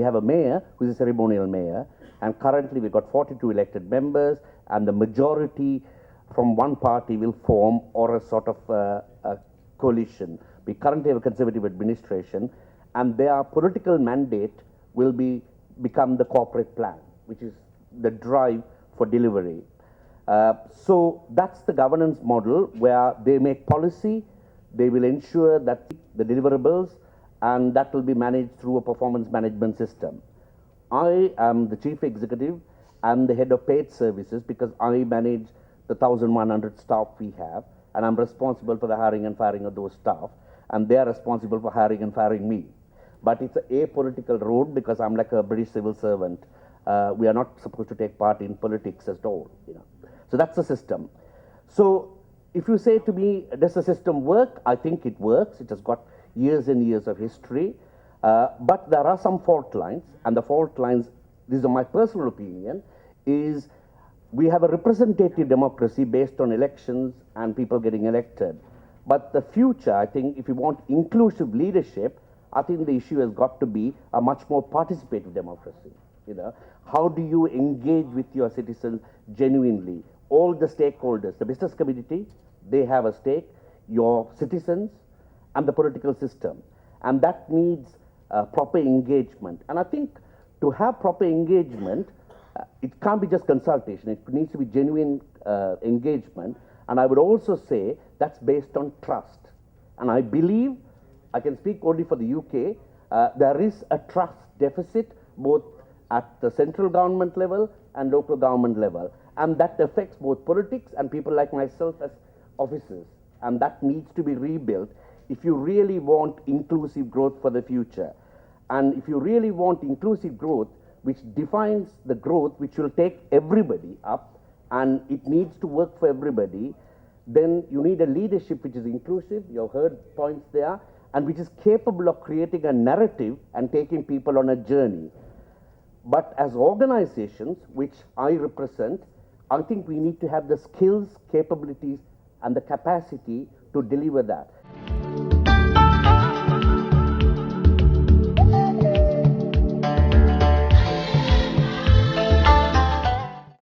we have a mayor who is a ceremonial mayor, and currently we've got 42 elected members, and the majority from one party will form or a sort of a coalition. We currently have a conservative administration, and their political mandate will become the corporate plan, which is the drive for delivery. So that's the governance model where they make policy, they will ensure that the deliverables, and that will be managed through a performance management system. I am the chief executive and the head of paid services because I manage the 1,100 staff we have, and I'm responsible for the hiring and firing of those staff, and they are responsible for hiring and firing me. But it's a apolitical road because I'm like a British civil servant. We are not supposed to take part in politics at all, you know. So that's the system. So if you say to me, does the system work? I think it works. It has got years and years of history. But there are some fault lines, and the fault lines, these are my personal opinion, is we have a representative democracy based on elections and people getting elected. But the future, I think, if you want inclusive leadership, I think the issue has got to be a much more participative democracy. You know, how do you engage with your citizens genuinely? All the stakeholders, the business community, they have a stake, your citizens, and the political system. And that needs proper engagement. And I think to have proper engagement, it can't be just consultation. It needs to be genuine engagement. And I would also say that's based on trust. And I believe, I can speak only for the UK, there is a trust deficit both at the central government level and local government level. And that affects both politics and people like myself as officers. And that needs to be rebuilt if you really want inclusive growth for the future. And if you really want inclusive growth, which defines the growth which will take everybody up, and it needs to work for everybody, then you need a leadership which is inclusive, you've heard points there, and which is capable of creating a narrative and taking people on a journey. But as organizations, which I represent, I think we need to have the skills, capabilities, and the capacity to deliver that.